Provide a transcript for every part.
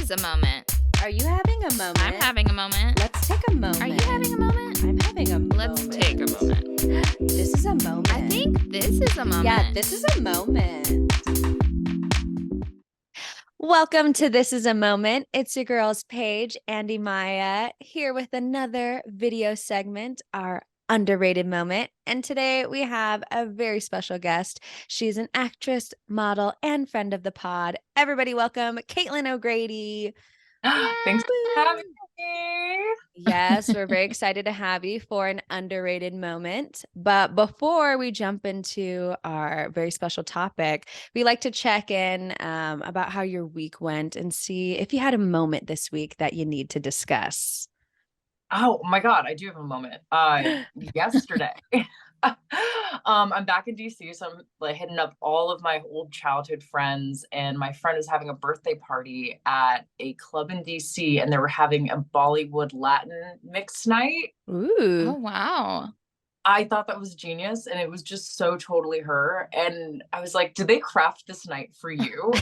is a moment. Are you having a moment? I'm having a moment. Let's take a moment. Are you having a moment? I'm having a moment. Let's take a moment. This is a moment. I think this is a moment. Yeah, this is a moment. Welcome to This is a Moment. It's your girls, Paige, Andy, Maya, here with another video segment, our underrated moment. And today we have a very special guest. She's an actress, model, and friend of the pod. Everybody welcome Caitlin O'Grady. Thanks for having me. Yes, we're very excited to have you for an underrated moment. But before we jump into our very special topic, we like to check in about how your week went and see if you had a moment this week that you need to discuss. Oh my God, I do have a moment. Yesterday, I'm back in DC, so I'm like hitting up all of my old childhood friends, and my friend is having a birthday party at a club in DC, and they were having a Bollywood Latin mix night. Ooh. Oh, wow. I thought that was genius, and it was just so totally her. And I was like, did they craft this night for you?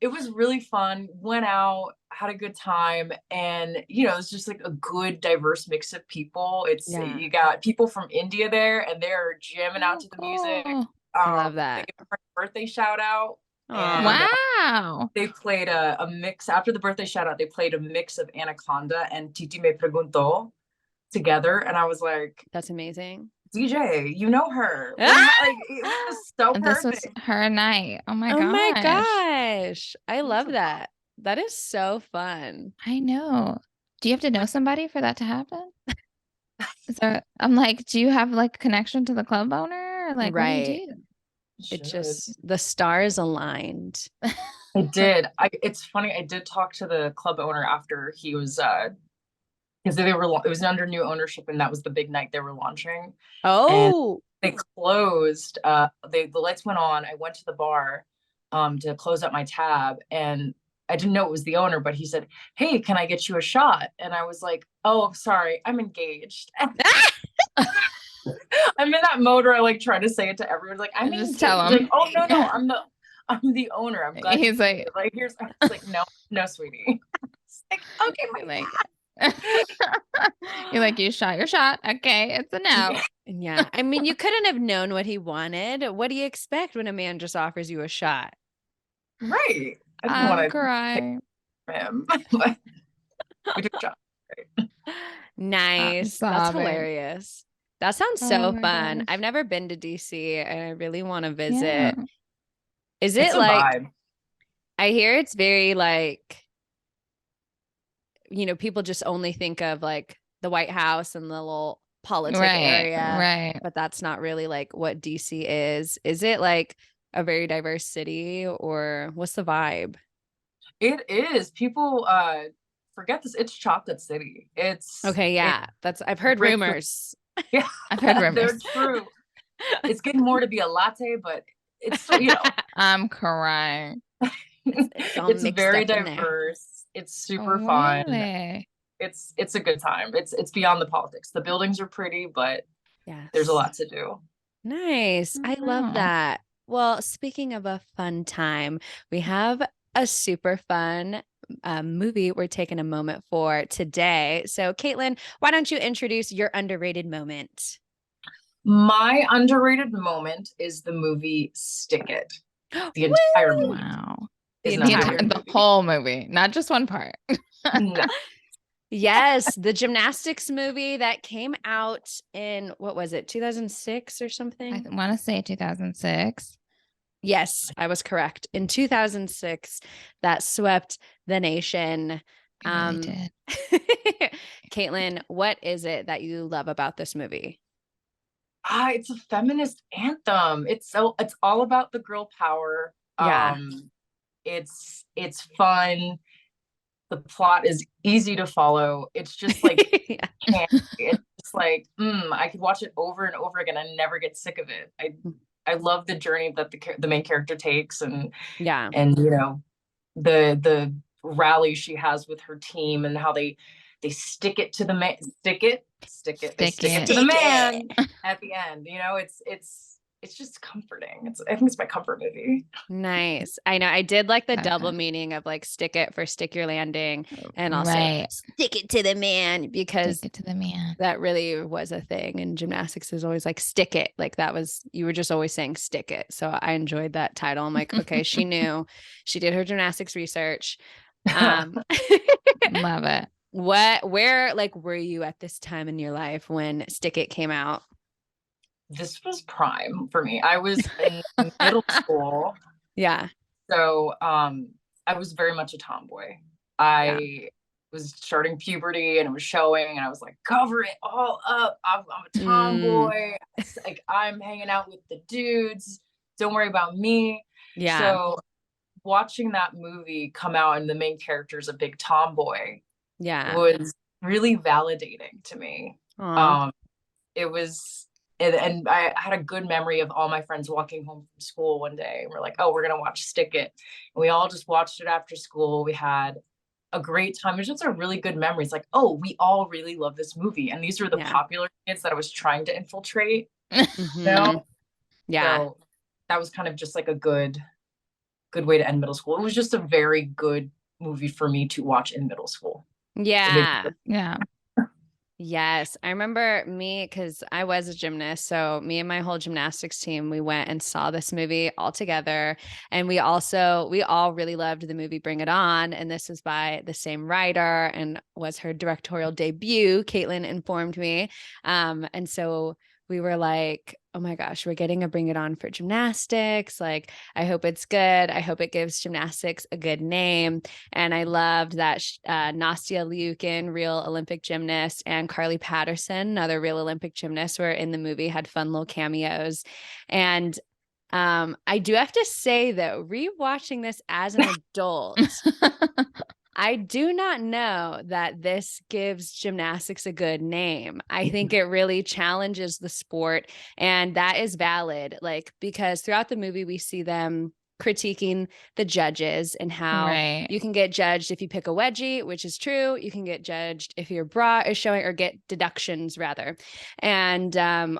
It was really fun. Went out, had a good time, and it's just like a good diverse mix of people. You got people from India there, and they're jamming out to the music. I love that. They gave a birthday shout out. And, wow. They played a mix after the birthday shout out. They played a mix of Anaconda and Titi Me Preguntó together, and I was like, that's amazing. DJ, you know her. Like, it was so perfect. This was her night. Oh my gosh. Oh my gosh. I love that. That is so fun. I know. Do you have to know somebody for that to happen? So I'm like, do you have like connection to the club owner? Or like, right. What do you do? It just, the stars aligned. I did. It's funny. I did talk to the club owner after he was, because it was under new ownership, and that was the big night they were launching. Oh, and they closed. The lights went on. I went to the bar, to close up my tab, and I didn't know it was the owner, but he said, "Hey, can I get you a shot?" And I was like, "Oh, sorry, I'm engaged." I'm in that mode where I like try to say it to everyone. Like, I'm just engaged. tell him. Like, oh no, I'm the owner. I'm glad. He's like, here's. I was like, no, sweetie. It's like, okay, my you're like, you shot your shot. Okay, it's a no. Yeah. I mean, you couldn't have known what he wanted. What do you expect when a man just offers you a shot? Right. I didn't I'm want to crying. him. We took shots. Right. Nice. That's hilarious. That sounds so fun. Gosh. I've never been to DC and I really want to visit. Yeah. Is it like, vibe. I hear it's very like, people just only think of like the White House and the little politic area. Right. But that's not really like what DC is. Is it like a very diverse city, or what's the vibe? It is. People forget this. It's Chocolate City. It's okay. Yeah. I've heard rumors. Yeah. I've heard rumors. They're true. It's getting more to be a latte, but it's I'm crying. It's very diverse. It's super fun. Really? It's a good time. It's beyond the politics. The buildings are pretty, but there's a lot to do. Nice. I love that. Well, speaking of a fun time, we have a super fun movie we're taking a moment for today. So, Caitlin, why don't you introduce your underrated moment? My underrated moment is the movie Stick It. The entire movie. Wow. The whole movie, not just one part. No. Yes, the gymnastics movie that came out in, what was it, 2006 or something? I want to say 2006. Yes, I was correct. In 2006, that swept the nation. It really did. Caitlin, what is it that you love about this movie? It's a feminist anthem. It's all about the girl power. Yeah. It's fun. The plot is easy to follow. It's just like it's just like I could watch it over and over again and never get sick of it. I love the journey that the main character takes, and the rally she has with her team, and how they stick it to the man, stick it to the man at the end. it's just comforting. I think it's my comfort movie. Nice. I know. I did like the Okay. double meaning of like stick it for stick your landing and also Right. stick it to the man, because Stick it to the man. that really was a thing. And gymnastics is always like stick it. Like that was, you were just always saying stick it. So I enjoyed that title. I'm like, okay, she knew, she did her gymnastics research. Love it. Where like were you at this time in your life when Stick It came out? This was prime for me. I was in middle school. Yeah. So I was very much a tomboy. I was starting puberty and it was showing, and I was like, cover it all up. I'm a tomboy. It's like, I'm hanging out with the dudes. Don't worry about me. Yeah. So watching that movie come out and the main character is a big tomboy Yeah. was really validating to me. Aw. It was, and I had a good memory of all my friends walking home from school one day, and we're like, oh, we're gonna watch Stick It, and we all just watched it after school. We had a great time. It was just a really good memory. It's like, oh, we all really love this movie, and these were the popular kids that I was trying to infiltrate. You know? Yeah. So that was kind of just like a good way to end middle school. It was just a very good movie for me to watch in middle school. Yeah. Yeah. Yes. I remember me, because I was a gymnast. So me and my whole gymnastics team, we went and saw this movie all together. And we all really loved the movie Bring It On. And this is by the same writer and was her directorial debut, Caitlin informed me. And so we were like, oh my gosh, we're getting a Bring It On for gymnastics. Like, I hope it's good. I hope it gives gymnastics a good name. And I loved that Nastia Liukin, real Olympic gymnast, and Carly Patterson, another real Olympic gymnast, were in the movie, had fun little cameos. And I do have to say, though, rewatching this as an adult, I do not know that this gives gymnastics a good name. I think it really challenges the sport, and that is valid. Like, because throughout the movie, we see them critiquing the judges and how you can get judged if you pick a wedgie, which is true. You can get judged if your bra is showing, or get deductions rather, and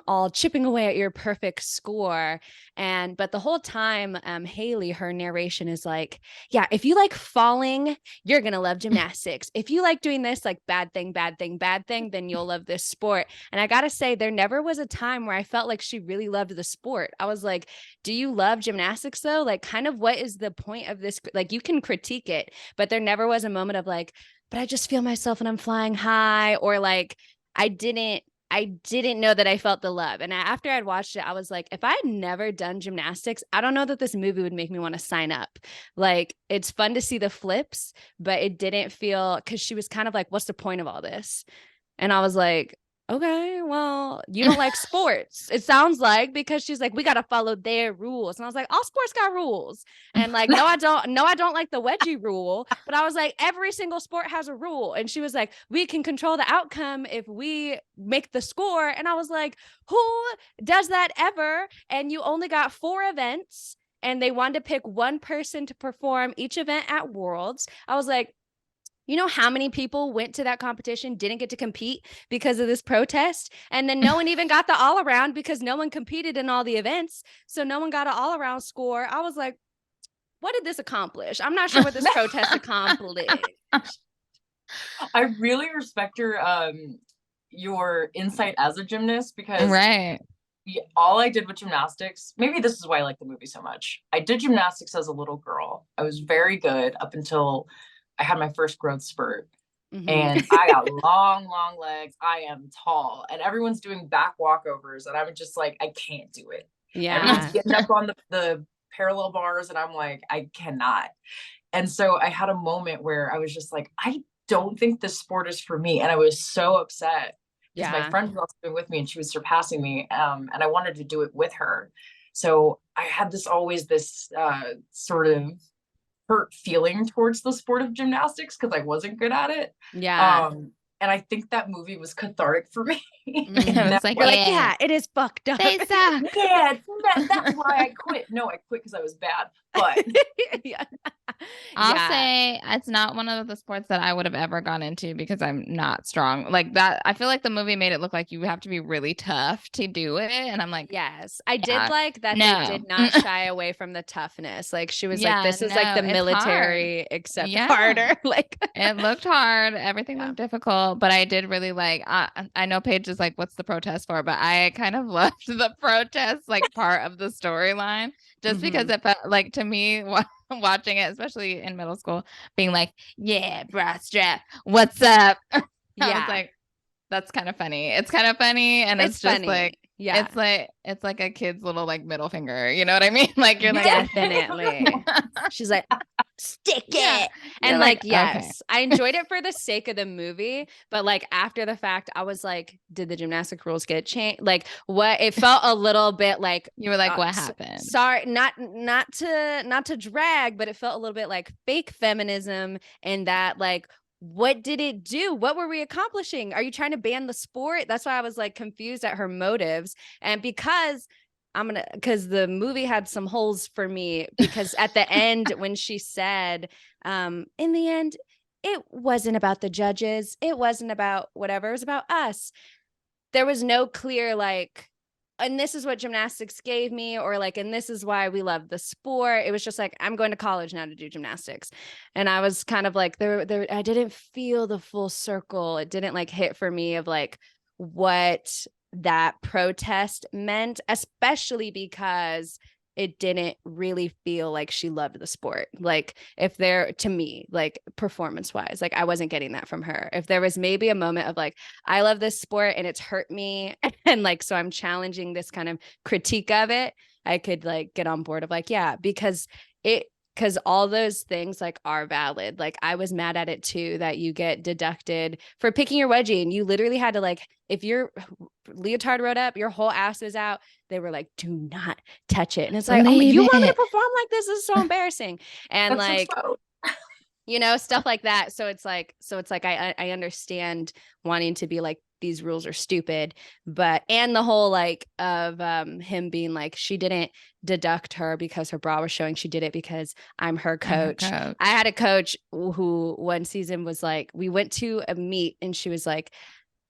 all chipping away at your perfect score. But the whole time, Haley, her narration is like, yeah, if you like falling, you're going to love gymnastics. If you like doing this, like bad thing, then you'll love this sport. And I got to say, there never was a time where I felt like she really loved the sport. I was like, do you love gymnastics though? Like, kind of what is the point of this? Like, you can critique it, but there never was a moment of like, but I just feel myself and I'm flying high, or like, I didn't know that I felt the love. And after I'd watched it, I was like, if I had never done gymnastics, I don't know that this movie would make me want to sign up. Like, it's fun to see the flips, but it didn't feel, because she was kind of like, what's the point of all this? And I was like, okay, well, you don't like sports, it sounds like, because she's like, we got to follow their rules. And I was like, all sports got rules. And like, no, I don't like the wedgie rule. But I was like, every single sport has a rule. And she was like, we can control the outcome if we make the score. And I was like, who does that ever? And you only got 4 events, and they wanted to pick one person to perform each event at Worlds. I was like, you know how many people went to that competition, didn't get to compete because of this protest? And then no one even got the all around because no one competed in all the events. So no one got an all around score. I was like, what did this accomplish? I'm not sure what this protest accomplished. I really respect your insight as a gymnast, because all I did with gymnastics, maybe this is why I like the movie so much. I did gymnastics as a little girl. I was very good up until I had my first growth spurt. And I got long legs. I am tall, and everyone's doing back walkovers, and I'm just like, I can't do it. Everyone's getting up on the parallel bars, and I'm like, I cannot. And so I had a moment where I was just like, I don't think this sport is for me. And I was so upset because my friend was also doing with me, and she was surpassing me. And I wanted to do it with her. So I had this sort of hurt feeling towards the sport of gymnastics because I wasn't good at it. And I think that movie was cathartic for me. It's like, yeah, it is fucked up. They suck. Yeah, that's why I quit. No, I quit because I was bad. But I'll Yeah. say it's not one of the sports that I would have ever gone into because I'm not strong. Like that, I feel like the movie made it look like you have to be really tough to do it. And I'm like, Yes, I did yeah, like that they no. did not shy away from the toughness. Like she was like, Yeah, this is like the no, it's hard. military except Yeah. harder. Like It looked hard. Everything Yeah. looked difficult, but I did really like. I know Paige is like, "What's the protest for?" But I kind of loved the protest like part of the storyline, just because it felt like to me watching it, especially in middle school, being like, "Yeah, bra strap, what's up?" I was Yeah. like, "That's kind of funny." It's kind of funny, and It's it's just funny. like. Yeah. It's like a kid's little like middle finger. You know what I mean? Like you're like Definitely. She's like, stick Yeah. it. You're And like, like, yes, I enjoyed it for the sake of the movie. But like after the fact, I was like, did the gymnastic rules get changed? Like what it felt a little bit like You were like, what s- happened? sorry, not to drag, but it felt a little bit like fake feminism and that like what did it do? What were we accomplishing? Are you trying to ban the sport? That's why I was like confused at her motives. And because because the movie had some holes for me because at the end when she said in the end it wasn't about the judges, it wasn't about whatever, it was about us. There was no clear like, and this is what gymnastics gave me, or like, and this is why we love the sport. It was just like, I'm going to college now to do gymnastics. And I was kind of like, there, I didn't feel the full circle. It didn't like hit for me of like what that protest meant, especially because it didn't really feel like she loved the sport. Like if there, to me, like performance wise, like I wasn't getting that from her. If there was maybe a moment of like, I love this sport and it's hurt me. And like, so I'm challenging this kind of critique of it. I could like get on board of like, yeah, because all those things like are valid. Like I was mad at it too, that you get deducted for picking your wedgie and you literally had to like, if your leotard rode up, your whole ass was out. They were like, do not touch it. And it's like, oh, Leave you want me to it. perform like this? This is so embarrassing. And That's like, so you know, stuff like that. So it's like I understand wanting to be like, these rules are stupid, but and the whole like of him being like, she didn't deduct her because her bra was showing, she did it because I'm her coach. I had a coach who one season was like, we went to a meet and she was like,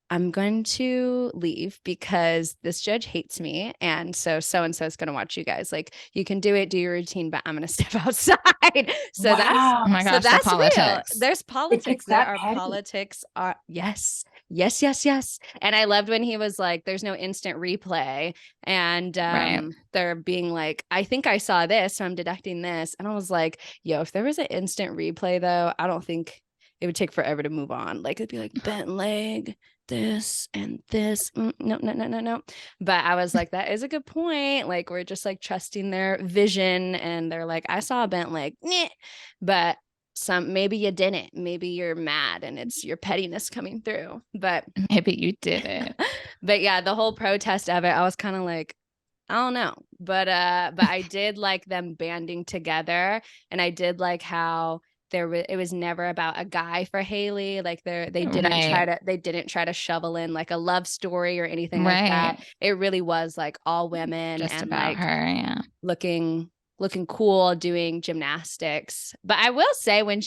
I'm going to leave because this judge hates me. And so and so is going to watch you guys. Like you can do it, do your routine, but I'm going to step outside. So wow. Oh my gosh, the that's real. politics. There's politics. It's There that are petty. politics. Yes. And I loved when he was like, there's no instant replay. And Right. they're being like, I think I saw this, so I'm deducting this. And I was like, yo, if there was an instant replay though, I don't think it would take forever to move on. Like it'd be like bent leg, this and this. No. But I was like, that is a good point. Like we're just like trusting their vision, and they're like, I saw a bent leg, but maybe you didn't. Maybe you're mad and it's your pettiness coming through. But Maybe you did it. but yeah, the whole protest of it, I was kind of like, I don't know. But I did like them banding together, and I did like how it was never about a guy for Haley. Like they didn't try to shovel in like a love story or anything like that. It really was like all women Just and about like her, yeah. looking cool doing gymnastics. But I will say when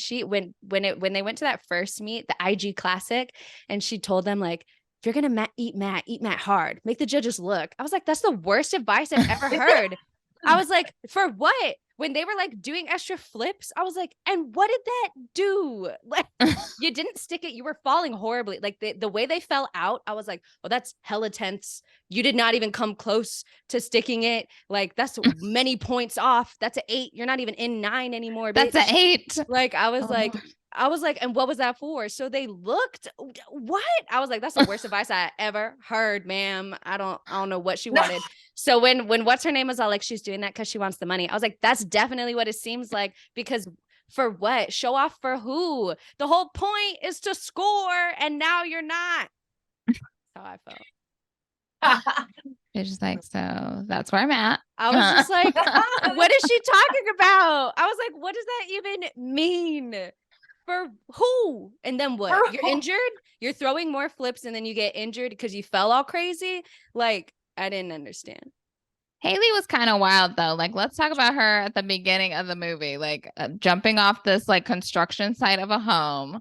they went to that first meet, the IG Classic, and she told them like, if you're gonna eat Matt hard, make the judges look. I was like, that's the worst advice I've ever heard. I was like, for what? When they were like doing extra flips, I was like, and what did that do? Like, you didn't stick it. You were falling horribly. Like the way they fell out, I was like, oh, that's hella tense. You did not even come close to sticking it. Like that's many points off. That's an 8. You're not even in 9 anymore. Bitch. That's an 8. Like I was like, and what was that for? So they looked, what? I was like, that's the worst advice I ever heard, ma'am. I don't know what she wanted. So when what's her name was all like, she's doing that because she wants the money. I was like, that's definitely what it seems like, because for what? Show off for who? The whole point is to score, and now you're not. That's how I felt. It's just like, so that's where I'm at. I was just like, what is she talking about? I was like, what does that even mean? For who? And then what? For You're who? injured? You're throwing more flips and then you get injured because you fell all crazy? Like, I didn't understand. Haley was kind of wild though. Like, let's talk about her at the beginning of the movie, like jumping off this like construction site of a home.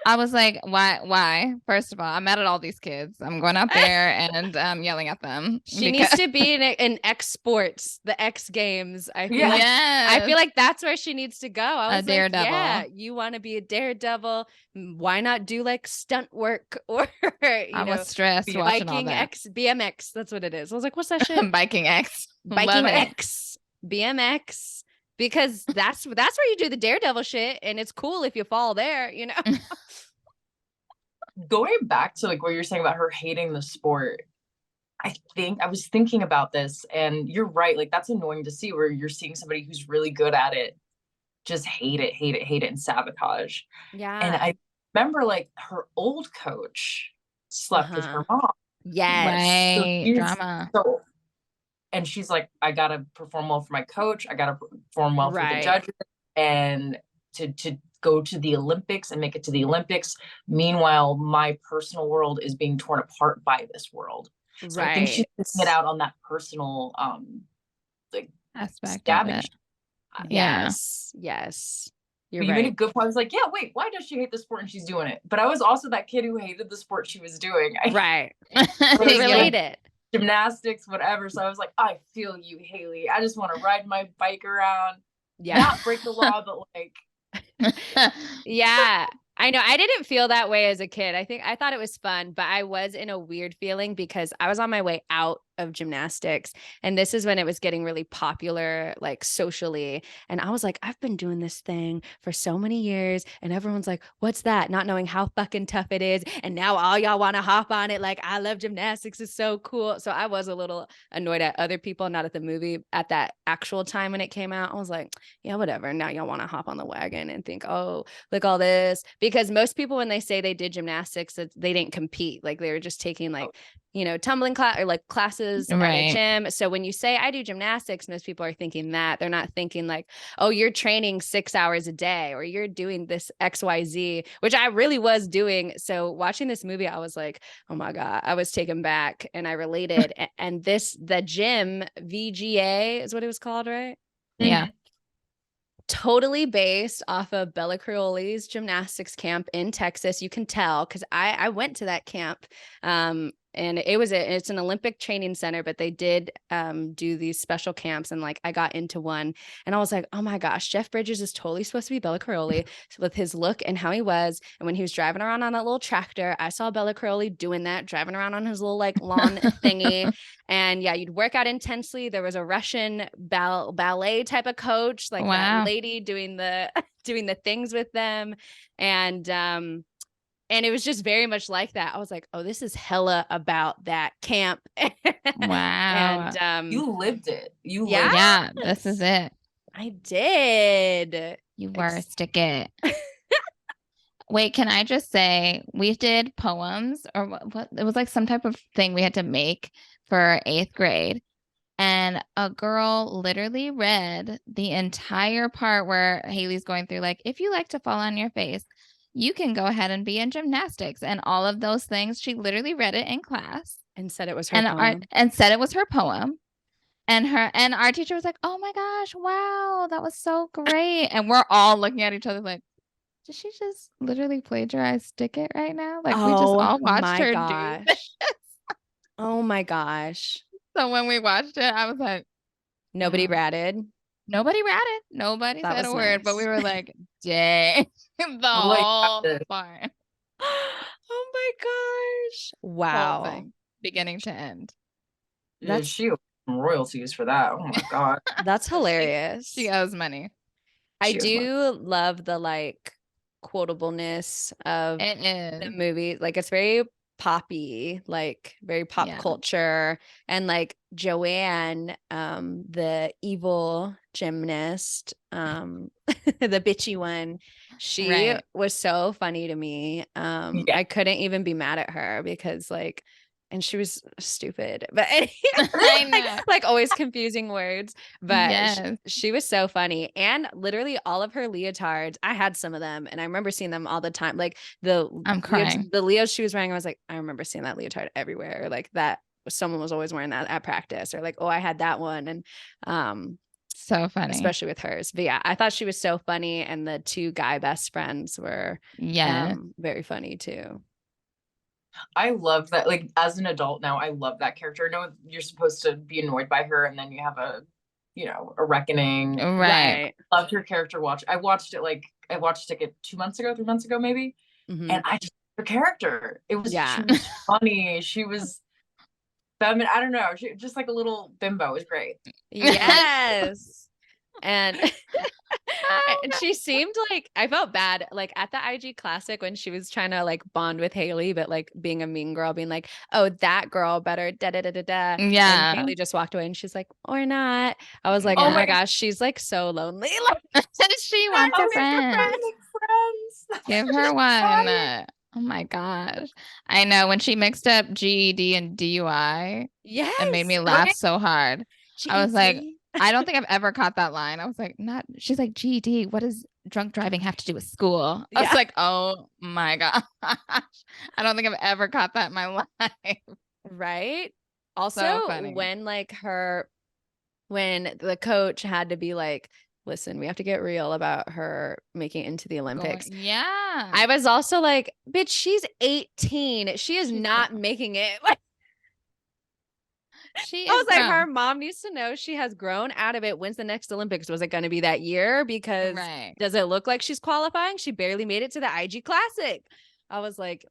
I was like, why? Why? First of all, I'm mad at all these kids. I'm going out there and yelling at them. She needs to be in X Sports, the X Games. I feel like Yes. I feel like that's where she needs to go. I was A daredevil. yeah, you want to be a daredevil? Why not do like stunt work or I was stressed watching all biking that. X BMX? That's what it is. I was like, what's that shit? Biking X. Biking Love it. X BMX. Because that's where you do the daredevil shit, and it's cool if you fall there, you know. Going back to like what you're saying about her hating the sport, I was thinking about this, and you're right. Like, that's annoying to see where you're seeing somebody who's really good at it just hate it, and sabotage. Yeah. And I remember like her old coach slept with her mom. Yes. Right. Drama. So, and she's like, I gotta perform well for my coach. I gotta perform well for the judges, and to go to the Olympics and make it to the Olympics. Meanwhile, my personal world is being torn apart by this world. So I think she's taking it out on that personal like aspect scavenge. Yes. You're but you right. made a good point. I was like, yeah, wait, why does she hate the sport and she's doing it? But I was also that kid who hated the sport she was doing. Right. Related. Gymnastics, whatever. So I was like, I feel you, Haley. I just want to ride my bike around. Yeah. Not break the law, but like. Yeah. I know. I didn't feel that way as a kid. I thought it was fun, but I was in a weird feeling because I was on my way out of gymnastics. And this is when it was getting really popular, like socially. And I was like, I've been doing this thing for so many years. And everyone's like, what's that? Not knowing how fucking tough it is. And now all y'all want to hop on it. Like, I love gymnastics. It's so cool. So I was a little annoyed at other people, not at the movie, at that actual time when it came out. I was like, yeah, whatever. Now y'all want to hop on the wagon and think, oh, look all this. Because most people, when they say they did gymnastics, they didn't compete. Like, they were just taking like, tumbling class or like classes at a gym. So when you say I do gymnastics, most people are thinking that. They're not thinking like, oh, you're training 6 hours a day or you're doing this XYZ, which I really was doing. So watching this movie, I was like, oh my God, I was taken back and I related. And the gym, VGA is what it was called, right? Yeah. Totally based off of Bella Crowley's gymnastics camp in Texas. You can tell because I went to that camp. And it's an Olympic training center, but they did do these special camps. And like, I got into one and I was like, oh my gosh, Jeff Bridges is totally supposed to be Bella Crowley with his look and how he was. And when he was driving around on that little tractor, I saw Bella Crowley doing that, driving around on his little like lawn thingy. And yeah, you'd work out intensely. There was a Russian ballet type of coach, like that lady doing the things with them. And it was just very much like that. I was like, oh, this is hella about that camp. Wow. And you lived it. Yeah, this is it. I did. You were stick it. Wait, can I just say we did poems or what? It was like some type of thing we had to make for 8th grade. And a girl literally read the entire part where Haley's going through, like, if you like to fall on your face, you can go ahead and be in gymnastics and all of those things. She literally read it in class and said it was her poem. And said it was her poem. And our teacher was like, oh my gosh, wow, that was so great. And we're all looking at each other like, did she just literally plagiarize Stick It right now? Like, we just all watched her do this. Oh my gosh. So when we watched it, I was like, nobody ratted. Nobody ratted. Nobody said a word, but we were like, dang, the whole barn. Oh my gosh. Wow. Whole thing, beginning to end. That's she royalties for that. Oh my God. That's hilarious. She owes money. I do love the like quotableness of the movie. Like, it's very poppy, like very pop culture. And like Joanne, the evil gymnast, the bitchy one, she was so funny to me. I couldn't even be mad at her because like, and she was stupid, but like always confusing words, but she was so funny. And literally all of her leotards, I had some of them and I remember seeing them all the time. Like I'm crying. The Leos she was wearing, I was like, I remember seeing that leotard everywhere. Like that someone was always wearing that at practice, or like, oh, I had that one. And So funny. especially with hers. But yeah, I thought she was so funny. And the two guy best friends were very funny too. I love that. Like as an adult now, I love that character. I know you're supposed to be annoyed by her and then you have a, a reckoning. Right. Loved her character watch. I watched it like 2 months ago, 3 months ago, maybe. Mhm. And I just her character. It was Yeah. she was funny. She was feminine. I don't know. She just like a little bimbo. It was great. Yes. And and she seemed like, I felt bad like at the IG Classic when she was trying to like bond with Haley, but like being a mean girl, being like, oh, that girl better da da da da da. Yeah. And Haley just walked away and she's like, or not. I was like, Yeah. oh my gosh, she's like so lonely. Like, she wants a friend. Give her one. Oh my gosh. I know when she mixed up GED and DUI, yes, it made me laugh so hard. I was like, GED. I don't think I've ever caught that line. I was like, she's like, GED, what does drunk driving have to do with school? I was like, oh my gosh. I don't think I've ever caught that in my life. Right. Also, So funny. when the coach had to be like, listen, we have to get real about her making it into the Olympics. Yeah. I was also like, bitch, she's 18. She is not making it. Like, I was like, her mom needs to know she has grown out of it. When's the next Olympics? Was it going to be that year? Because does it look like she's qualifying? She barely made it to the IG Classic. I was like,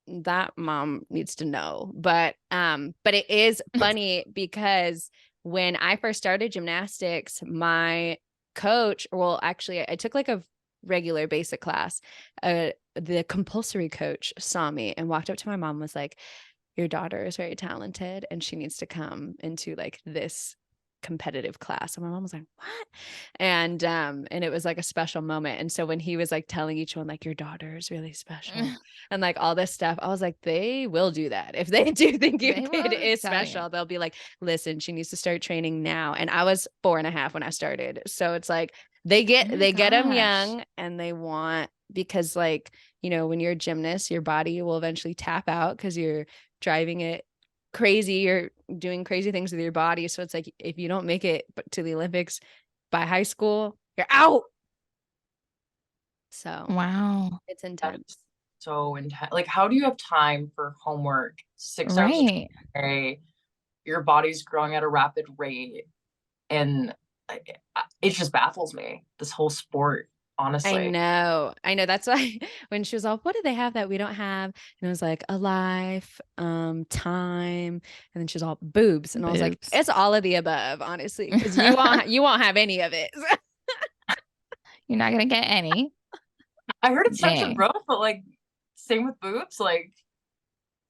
that mom needs to know. But it is funny because when I first started gymnastics, my coach, well, actually, I took like a regular basic class. The compulsory coach saw me and walked up to my mom and was like, your daughter is very talented and she needs to come into like this competitive class. And my mom was like, what? And it was like a special moment. And so when he was like telling each one, like, your daughter is really special and like all this stuff, I was like, they will do that. If they do think your kid is special, they'll be like, listen, she needs to start training now. And I was 4.5 when I started. So it's like, they get them young and they want, because like, when you're a gymnast, your body will eventually tap out because you're driving it crazy, you're doing crazy things with your body. So it's like, if you don't make it to the Olympics by high school, you're out. So wow, it's intense. So intense. Like, how do you have time for homework 6 hours a day? Your body's growing at a rapid rate, and it just baffles me, this whole sport. Honestly, I know. That's why when she was all, what do they have that we don't have? And it was like a life, time. And then she was all boobs. And I was like, it's all of the above, honestly, because you won't have any of it. You're not going to get any. I heard it's sexual growth, but like same with boobs. Like,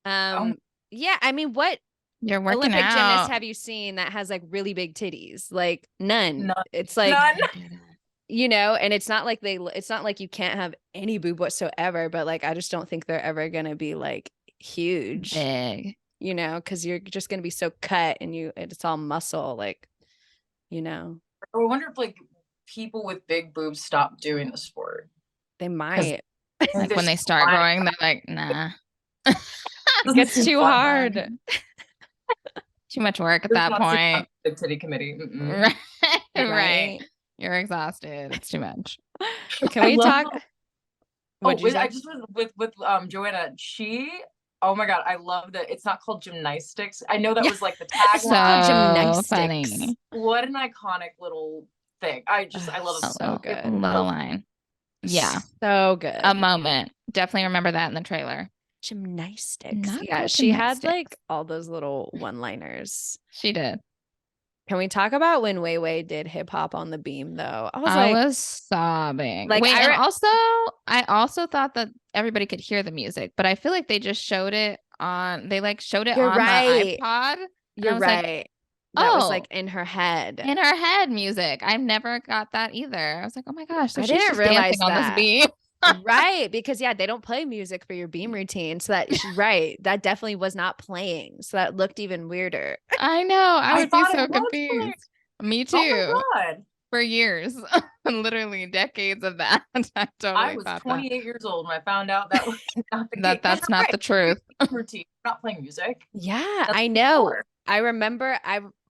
yeah, I mean, what you're working Olympic out. gymnast have you seen that has like really big titties? Like none. It's like, and it's not like you can't have any boob whatsoever, but like, I just don't think they're ever going to be like huge, big, cause you're just going to be so cut and it's all muscle, like, I wonder if like people with big boobs stop doing the sport. They might. Like when they start growing, they're like, nah. It gets too hard. Too much work at that point. The titty committee. Right. You're exhausted. It's too much. Can we talk? I just was with Joanna. Oh my god, I love that it's not called gymnastics. I know that was like the tagline. Gymnastics. Funny. What an iconic little thing. I love it. So good. Little line. Yeah. So good. A moment. Definitely remember that in the trailer. Gymnastics. Yeah, she had like all those little one-liners. She did. Can we talk about when Wei Wei did hip hop on the beam though? I was sobbing. Like, wait, I also thought that everybody could hear the music, but I feel like they just showed it on. They like showed it on the iPod. You're right. That was like in her head. In her head music. I never got that either. I was like, oh my gosh. So I she's didn't just realize dancing on this beam. Right, because they don't play music for your beam routine, so that that definitely was not playing, so that looked even weirder. I know. I would be so confused. Me too. Oh my God. For years. literally decades of that. I I totally was thought 28 years old when I found out that was not the case. that that's not the truth. Routine. We're not playing music. Yeah, That's I know. before. I remember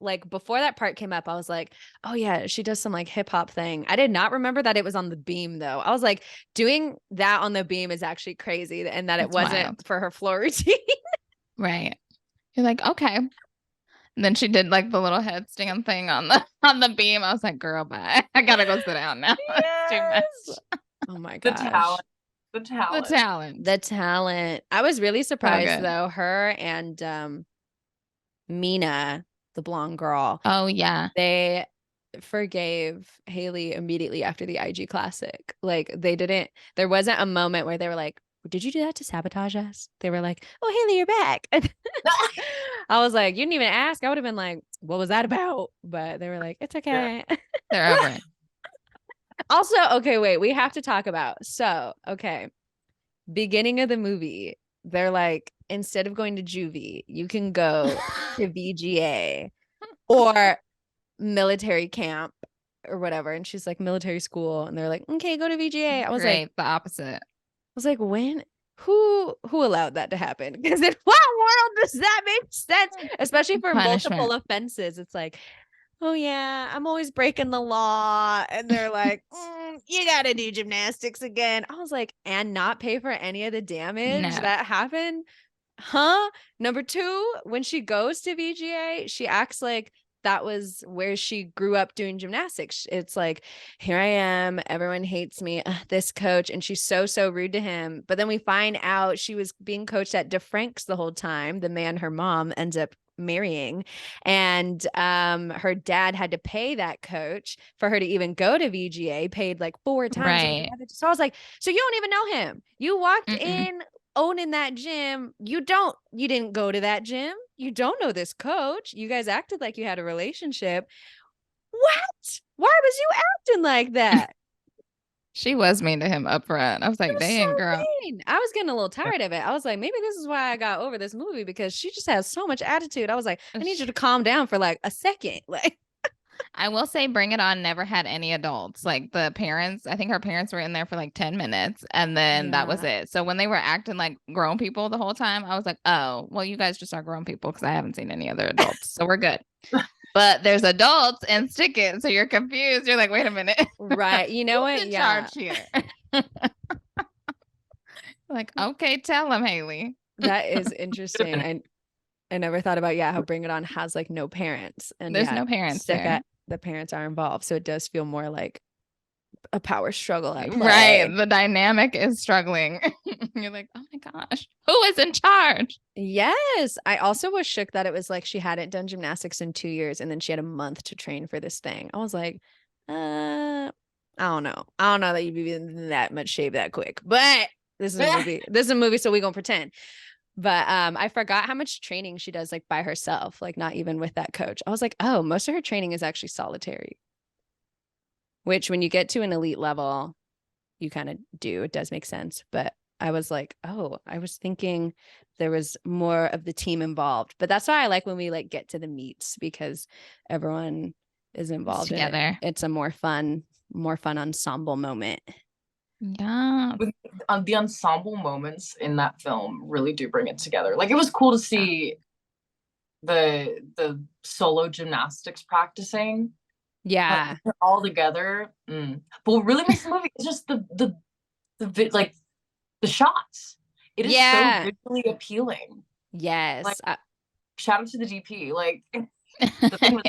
like before that part came up, I was like, oh yeah, she does some like hip hop thing. I did not remember that it was on the beam though. I was like, doing that on the beam is actually crazy and that it It's wasn't wild. for her floor routine. Right. You're like, okay. And then she did like the little headstand thing on the beam. I was like, girl, bye. I gotta go sit down now. It's too much. Oh my The gosh. talent. The The talent. talent. The talent. I was really surprised good. though, her and Mina, the blonde girl, Oh yeah. they forgave Haley immediately after the IG Classic. Like there wasn't a moment where they were like, did you do that to sabotage us? They were like, oh, Haley, you're back. I was like, you didn't even ask. I would have been like, what was that about? But they were like, it's okay. They're over it. Also, okay, wait, we have to talk about. So, okay, beginning of the movie, they're like, instead of going to juvie, you can go to VGA or military camp or whatever. And she's like, military school. And they're like, okay, go to VGA. I was like, Great, the opposite. when? Who allowed that to happen? Because in what world does that make sense? Especially for Punishment. multiple offenses. It's like, oh yeah, I'm always breaking the law. And they're like, you gotta do gymnastics again. I was like, and not pay for any of the damage No. that happened? Huh? Number two, when she goes to VGA, she acts like that was where she grew up doing gymnastics. It's like, here I am, everyone hates me, this coach, and she's so rude to him. But then we find out she was being coached at DeFrank's the whole time, the man her mom ends up marrying, and her dad had to pay that coach for her to even go to VGA, paid like 4 times. Right. So I was like, so you don't even know him. You walked Mm-mm. in owning that gym. You didn't go to that gym. You don't know this coach. You guys acted like you had a relationship. What? Why was you acting like that? She was mean to him up front. I was like, It was dang, so girl. mean. I was getting a little tired of it. I was like, maybe this is why I got over this movie, because she just has so much attitude. I was like, I need you to calm down for like a second. Like, I will say Bring It On never had any adults. Like the parents, I think her parents were in there for like 10 minutes and then that was Yeah. it. So when they were acting like grown people the whole time, I was like, oh, well, you guys just are grown people because I haven't seen any other adults. So we're good. But there's adults and stick it. So you're confused. You're like, wait a minute. Right. You know Who's what? in Yeah. charge here? Like, okay, tell them, Haley. That is interesting. I never thought about how Bring It On has like no parents, and There's no parents there. The parents are involved, so it does feel more like a power struggle at play. Right. The dynamic is struggling. You're like, oh my gosh, who is in charge? Yes. I also was shook that it was like she hadn't done gymnastics in 2 years and then she had a month to train for this thing. I was like, I don't know. I don't know that you'd be in that much shape that quick, but this is a movie. This is a movie, so we're gonna pretend. But I forgot how much training she does like by herself, like not even with that coach. I was like, oh, most of her training is actually solitary. Which when you get to an elite level, you kind of do. It does make sense. But I was like, oh, I was thinking there was more of the team involved. But that's why I like when we like get to the meets, because everyone is involved together. It's a more fun ensemble moment. Yeah. The ensemble moments in that film really do bring it together. Like it was cool to see the solo gymnastics practicing. Yeah. Like, all together. But what really makes the movie is just the shots. It is so visually appealing. Yes. Like, shout out to the DP. Like the thing was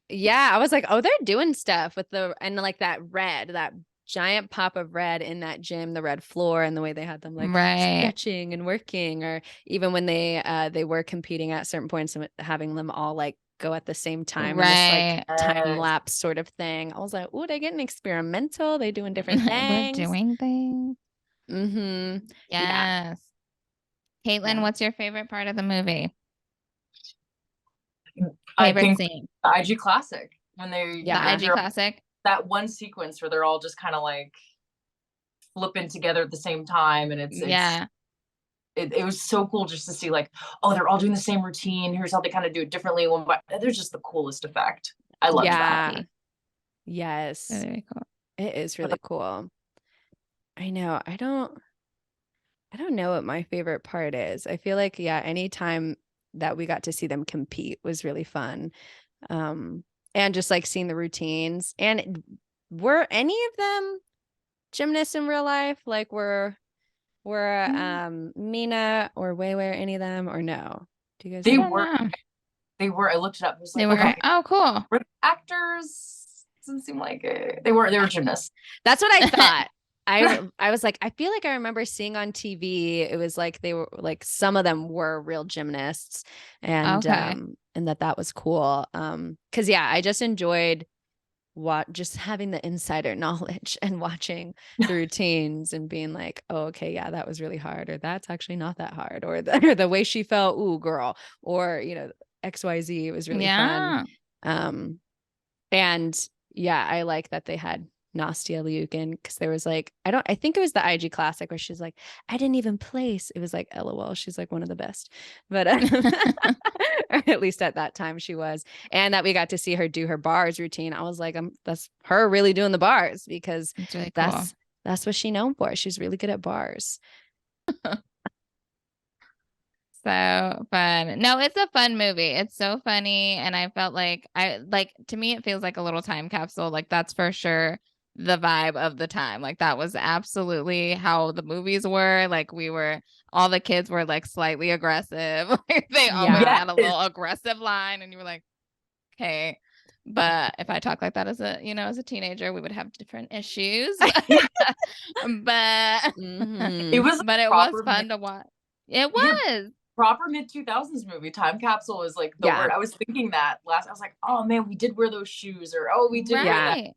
yeah, I was like, oh, they're doing stuff with like that giant pop of red in that gym, the red floor, and the way they had them like stretching and working, or even when they were competing at certain points and having them all like go at the same time, right? This, like time lapse sort of thing. I was like, oh, they getting experimental. They doing different things. We're doing things. Mm-hmm. Yes. Yeah. Caitlin, what's your favorite part of the movie? Favorite scene? The IG Classic, when they the IG Classic. That one sequence where they're all just kind of like flipping together at the same time, and it was so cool just to see like, oh, they're all doing the same routine. Here's how they kind of do it differently. There's just the coolest effect. I love that. Yes. Very cool. It is really cool. I know. I don't know what my favorite part is. I feel like, yeah, anytime that we got to see them compete was really fun. And just like seeing the routines. And were any of them gymnasts in real life? Like were Mina or Weiwei or any of them or no? Do you guys They know? were. They were. I looked it up. It was They like, were, okay, oh, cool. were they actors? Doesn't seem like it. They were. They were gymnasts. That's what I thought. I was like, I feel like I remember seeing on TV, it was like they were like some of them were real gymnasts and Okay. and that was cool. Because yeah, I just enjoyed what just having the insider knowledge and watching the routines and being like, oh, okay, yeah, that was really hard, or that's actually not that hard, or the way she felt, ooh, girl, or XYZ. It was really fun. Yeah. And yeah, I like that they had Nastia Liukin because there was like, I think it was the IG Classic where she's like, I didn't even place. It was like, LOL, she's like one of the best. But or at least at that time she was. And that we got to see her do her bars routine. I was like, that's her really doing the bars because It's really cool. that's what she's known for. She's really good at bars. So fun. No, it's a fun movie. It's so funny. And I felt like to me, it feels like a little time capsule. Like that's for sure the vibe of the time. Like that was absolutely how the movies were. Like all the kids were like slightly aggressive. Like they always Yeah. had a little aggressive line and you were like, okay. But if I talk like that as a teenager, we would have different issues. But Mhm. It was. but it was fun to watch. It Yeah. was. Proper mid-2000s movie. Time capsule is like the Yeah. word. I was thinking that last. I was like, oh man, we did wear those shoes, or oh, we did wear that. Right.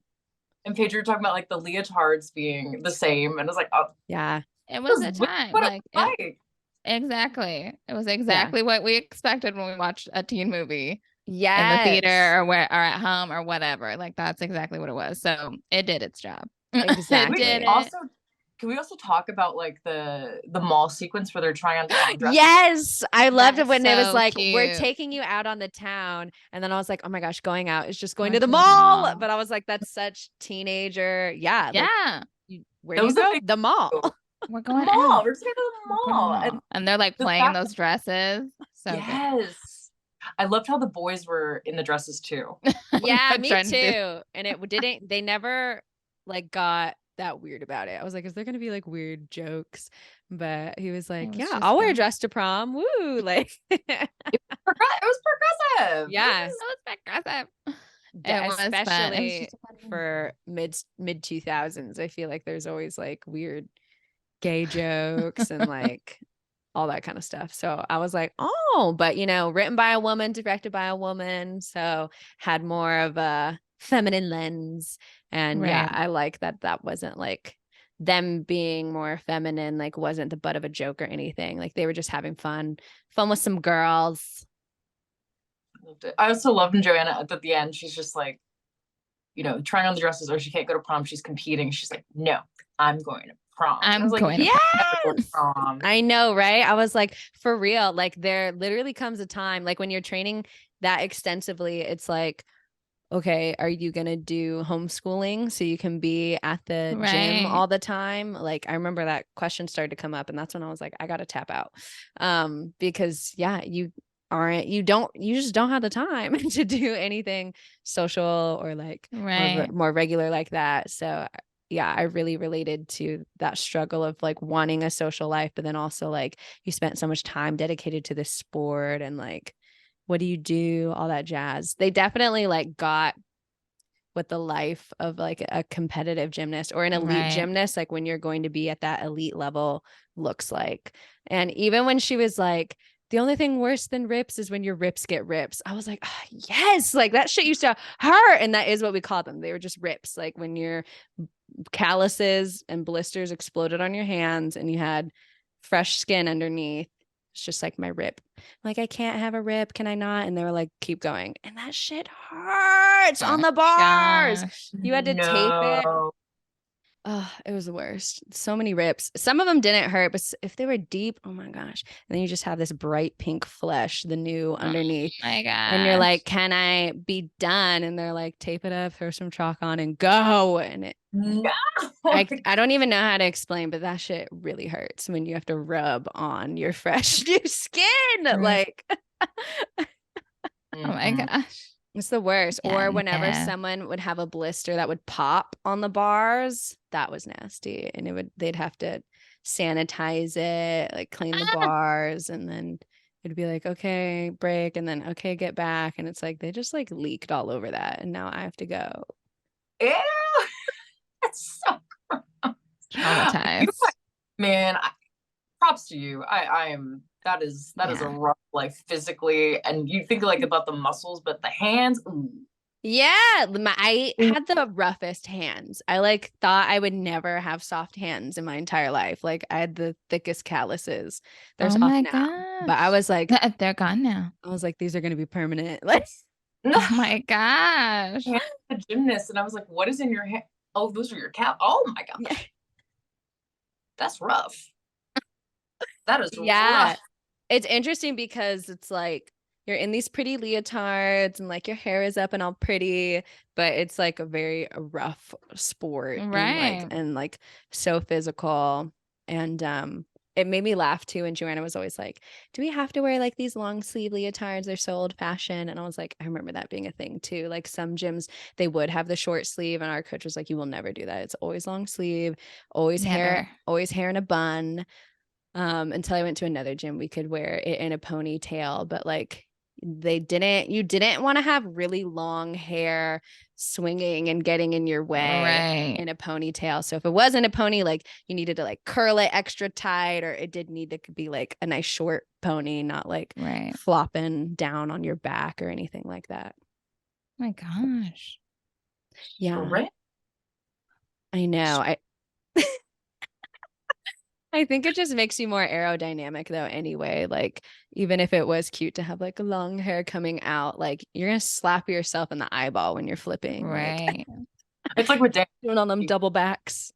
And Paige, you were talking about like the leotards being the same, and I was like, oh, Yeah. It was a this is time. what it Like was like. exactly. It was exactly what we expected when we watched a teen movie in the Yes. theater or at home or whatever. Like that's exactly what it was. So it did its job. Exactly. It did it. Also, can we also talk about like the mall sequence where they're trying on prom dresses? Yes, I loved it That's when it was so like, we're cute. taking you out on the town. And then I was like, oh my gosh, going out is just going Going to the to the mall. mall. But I was like, that's such teenager. Yeah. Like, Yeah. where That do you was a go? big The mall. deal. We're The going mall. out. We're just going to We're the going to the mall. mall. And they're like the playing in fact those dresses. So good. yes. I loved how the boys were in the dresses too. Yeah, me Trying to do- too. And they never like got that weird about it. I was like, is there gonna be like weird jokes? But he was like, was yeah, just I'll wear a fun. dress to prom. Woo. Like, It was progressive. yeah. That was progressive. Yeah, It was fun. It was especially just a fun movie. for mid 2000s. I feel like there's always like weird gay jokes and like all that kind of stuff. So I was like, oh, but written by a woman, directed by a woman, so had more of a feminine lens. And yeah, Right. I like that wasn't like them being more feminine, like wasn't the butt of a joke or anything. Like they were just having fun with some girls. Loved it. I also loved in Joanna at the end. She's just like, trying on the dresses, or she can't go to prom. She's competing. She's like, no, I'm going to prom. And I was like, going to you can't go to prom. I know, right? I was like, for real, like there literally comes a time, like when you're training that extensively, it's like, okay, are you going to do homeschooling so you can be at the gym Right. all the time? Like, I remember that question started to come up, and that's when I was like, I got to tap out. Because yeah, you just don't have the time to do anything social or like Right. more regular like that. So yeah, I really related to that struggle of like wanting a social life, but then also like you spent so much time dedicated to this sport and like, what do you do? All that jazz. They definitely like got what the life of like a competitive gymnast or an elite Right. gymnast, like when you're going to be at that elite level, looks like. And even when she was like, the only thing worse than rips is when your rips get rips. I was like, oh, yes, like that shit used to hurt. And that is what we call them. They were just rips. Like when your calluses and blisters exploded on your hands and you had fresh skin underneath. It's just like my rip. I'm like, I can't have a rip. Can I not? And they were like, keep going. And that shit hurts on the bars. Gosh. You had to tape it. Oh, it was the worst. So many rips. Some of them didn't hurt, but if they were deep, oh my gosh. And then you just have this bright pink flesh, the new underneath. Oh my gosh. And you're like, can I be done? And they're like, tape it up, throw some chalk on and go. And it, No. I don't even know how to explain, but that shit really hurts when you have to rub on your fresh new skin. Like, oh my gosh. it's the worst. Yeah, or whenever no. someone would have a blister that would pop on the bars, that was nasty. And they'd have to sanitize it, like clean the bars, and then it'd be like, okay, break, and then okay, get back. And it's like they just like leaked all over that. And now I have to go. Ew. That's so Traumatized. Man, props to you. I am that is a rough life physically, and you think like about the muscles, but the hands, ooh. Yeah, I had the roughest hands. I like thought I would never have soft hands in my entire life. Like I had the thickest calluses. They're soft my now, gosh. but I was like, they're gone now. I was like, these are gonna be permanent. Like, oh my gosh. A gymnast, and I was like, what is in your hand? Oh, those are your calf. Oh my gosh. yeah. That's rough. That is Yeah. rough. It's interesting because it's like you're in these pretty leotards and like your hair is up and all pretty, but it's like a very rough sport, Right. and like so physical. And it made me laugh too. And Joanna was always like, do we have to wear like these long sleeve leotards? They're so old fashioned. And I was like, I remember that being a thing too. Like some gyms, they would have the short sleeve, and our coach was like, you will never do that. It's always long sleeve, always hair in a bun. Until I went to another gym, we could wear it in a ponytail, but like you didn't want to have really long hair swinging and getting in your way in a ponytail. So if it wasn't a pony, like you needed to like curl it extra tight, or it did need to be like a nice short pony, not like flopping down on your back or anything like that. Oh my gosh. Yeah. I know. I think it just makes you more aerodynamic though anyway. Like even if it was cute to have like long hair coming out, like you're gonna slap yourself in the eyeball when you're flipping. Right. Like, it's like with doing on them double backs.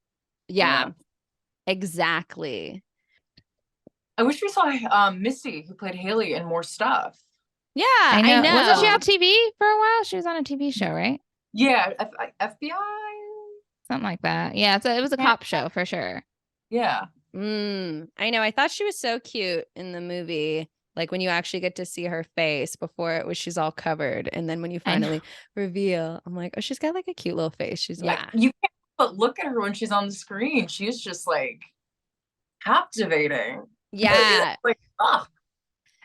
Yeah. Exactly. I wish we saw Missy, who played Haley, in more stuff. Yeah, I know. Wasn't she on TV for a while? She was on a TV show, right? Yeah, FBI, something like that. Yeah, so it was a cop show for sure. Yeah. I know. I thought she was so cute in the movie. Like when you actually get to see her face, before it was she's all covered, and then when you finally reveal, I'm like, oh, she's got like a cute little face. She's like, you can't but look at her when she's on the screen. She's just like captivating. Yeah. Like, ugh.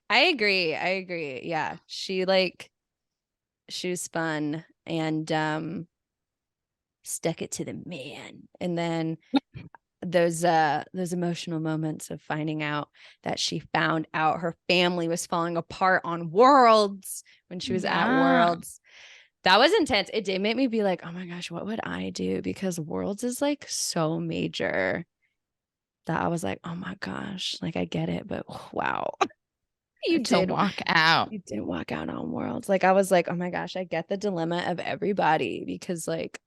I agree. Yeah. She was fun and stuck it to the man. And then those emotional moments of finding out that she found out her family was falling apart on Worlds when she was at Worlds. That was intense. It did make me be like, oh my gosh, what would I do? Because Worlds is like so major that I was like, oh my gosh, like I get it, but wow. You did walk out on Worlds. Like I was like, oh my gosh, I get the dilemma of everybody, because like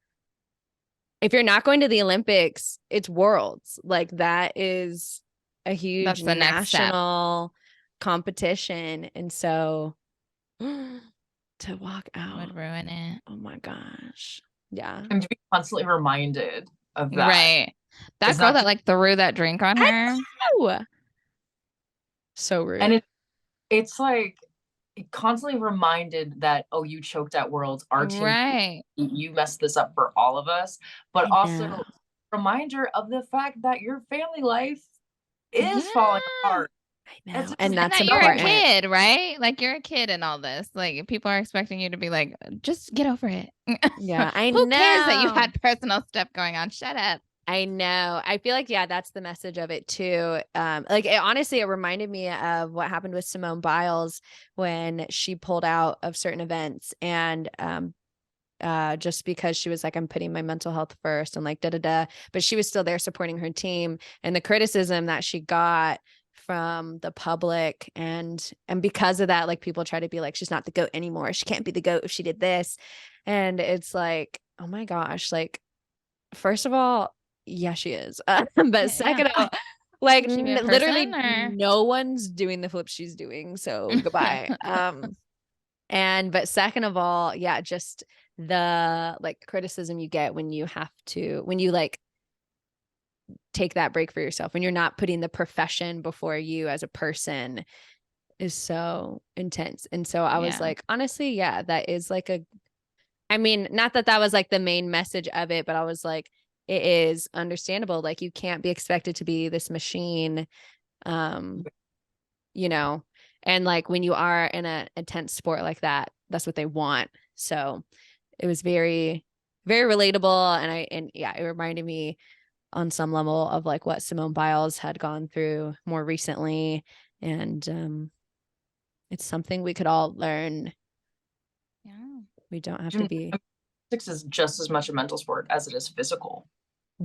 if you're not going to the Olympics, it's Worlds. Like that is a huge national competition. And so to walk out would ruin it. Oh my gosh. Yeah. And to be constantly reminded of that. Right. That girl that like threw that drink on her. So rude. And it's like constantly reminded that, oh, you choked at Worlds, our team, right? You messed this up for all of us, but also reminder of the fact that your family life is falling apart. I know. And that's that important. You're a kid, right? Like you're a kid in all this. Like people are expecting you to be like, just get over it. Yeah, I know. Who cares that you had personal stuff going on? Shut up. I know. I feel like, yeah, that's the message of it too. Like honestly, it reminded me of what happened with Simone Biles when she pulled out of certain events, and just because she was like, I'm putting my mental health first and like but she was still there supporting her team, and the criticism that she got from the public and because of that, like people try to be like, she's not the GOAT anymore. She can't be the GOAT if she did this. And it's like, oh my gosh, like, first of all, Yeah, she is. But second of all, like Should she be in literally person or? no one's doing the flip she's doing. So goodbye. But second of all, yeah, just the like criticism you get when you like take that break for yourself, when you're not putting the profession before you as a person is so intense. And so I was Yeah. like, honestly, yeah, that is like I mean, not that that was like the main message of it, but I was like, it is understandable. Like you can't be expected to be this machine, you know, and like when you are in a intense sport like that, that's what they want. So it was very, very relatable. And yeah, it reminded me on some level of like what Simone Biles had gone through more recently. And it's something we could all learn. Yeah. We don't have to be. Gymnastics is just as much a mental sport as it is physical.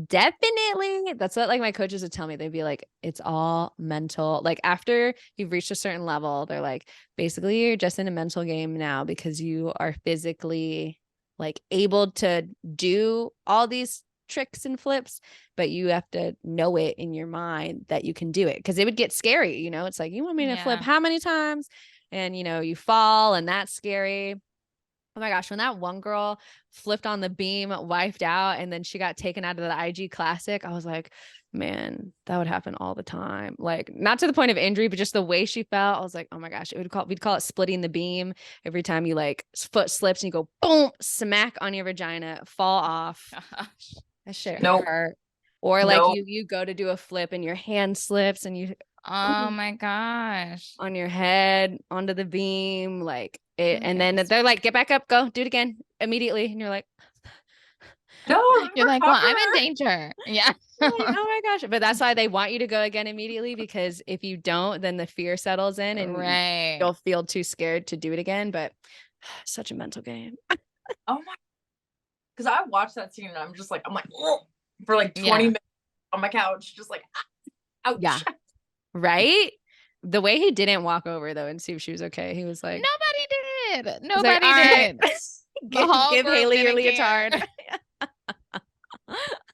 Definitely. That's what like my coaches would tell me. They'd be like, it's all mental. Like after you've reached a certain level, they're like, basically you're just in a mental game now because you are physically like able to do all these tricks and flips, but you have to know it in your mind that you can do it. Cause it would get scary, you know, it's like, you want me to flip Yeah. how many times? And you know, you fall and that's scary. Oh my gosh, when that one girl flipped on the beam, wiped out, and then she got taken out of the IG Classic, I was like, man, that would happen all the time. Like, not to the point of injury, but just the way she felt. I was like, oh my gosh, we'd call it splitting the beam. Every time you like foot slips and you go boom, smack on your vagina, fall off. Gosh. That shit Nope. hurt. Or like Nope. you go to do a flip and your hand slips and you Oh my gosh. on your head onto the beam, like it, and then Yes. they're like, get back up, go do it again immediately. And you're like, No, You're like, well, I'm in recover. danger. Yeah. like, oh my gosh. But that's why they want you to go again immediately, because if you don't, then the fear settles in and Right. you'll feel too scared to do it again. But such a mental game. Oh my, because I watched that scene and I'm like, oh, for like 20 Yeah. minutes on my couch, just like, ouch. Yeah. Right? The way he didn't walk over though and see if she was okay. He was like, Nobody did. he's like, Nobody all right, did. The whole give group Haley your didn't care. leotard.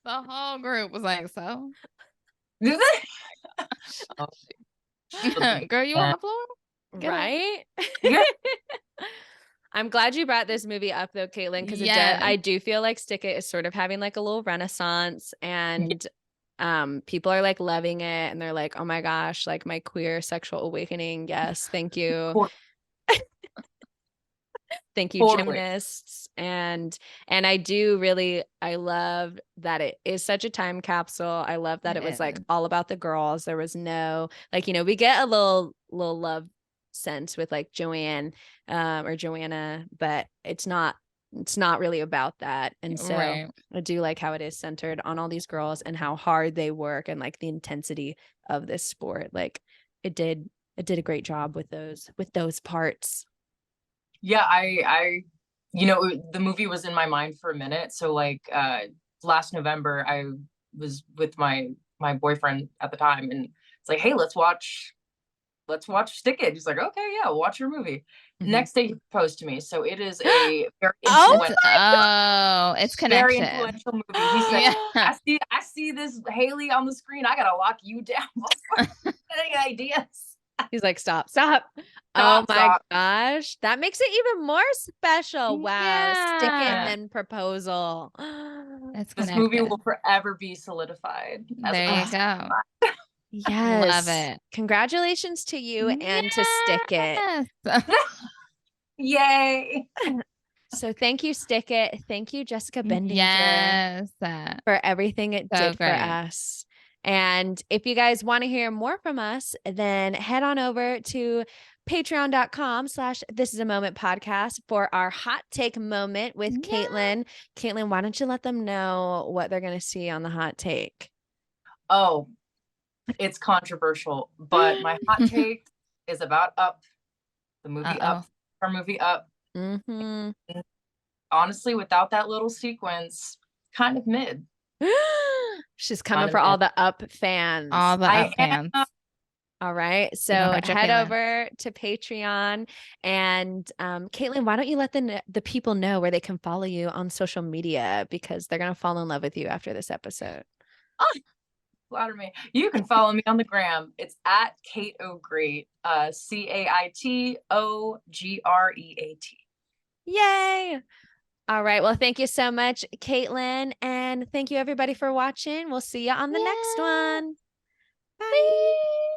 The whole group was like, so Did they? Oh, girl, you on the floor? Get up. Right? Yeah. I'm glad you brought this movie up though, Caitlin, because Yes. I do feel like Stick It is sort of having like a little renaissance, and people are like loving it, and they're like, oh my gosh, like my queer sexual awakening. Yes, thank you. Thank you, Totally. gymnasts. And I love that it is such a time capsule. I love that it was like all about the girls. There was no, like, you know, we get a little love sense with like Joanne or Joanna, but it's not really about that. And so Right. I do like how it is centered on all these girls and how hard they work and like the intensity of this sport. Like it did a great job with those parts. Yeah, I the movie was in my mind for a minute. So like last November I was with my boyfriend at the time, and it's like, hey, let's watch Stick It. He's like, okay, yeah, we'll watch your movie. Mhm. Next day he proposed to me. So it is a very It's very connected. influential movie. He said, Yeah. I see this Haley on the screen. I gotta lock you down before getting ideas. He's like, stop. Oh my gosh. That makes it even more special. Wow. Stick It Yeah. and then proposal. It's This connected. movie will forever be solidified. There you go. Yes. Love it. Congratulations to you and to Stick It. Yes. Yay. So thank you, Stick It. Thank you, Jessica Bendinger, Yes. for everything it So did for great. us. And if you guys want to hear more from us, then head on over to patreon.com/This Is a Moment podcast for our hot take moment with Caitlin. Caitlin, why don't you let them know what they're going to see on the hot take? Oh, it's controversial, but my hot take is about Up, the movie Up, our movie Up. Mm-hmm. Honestly, without that little sequence, kind of mid. She's coming for all the Up fans. All the Up fans. All right. So head over to Patreon, and Caitlin, why don't you let the people know where they can follow you on social media, because they're going to fall in love with you after this episode. Flatter me. You can follow me on the gram. It's at Kate O'Great, CaitoGreat. Yay. All right. Well, thank you so much, Caitlin. And thank you everybody for watching. We'll see you on the next Yeah. one. Bye. Bye.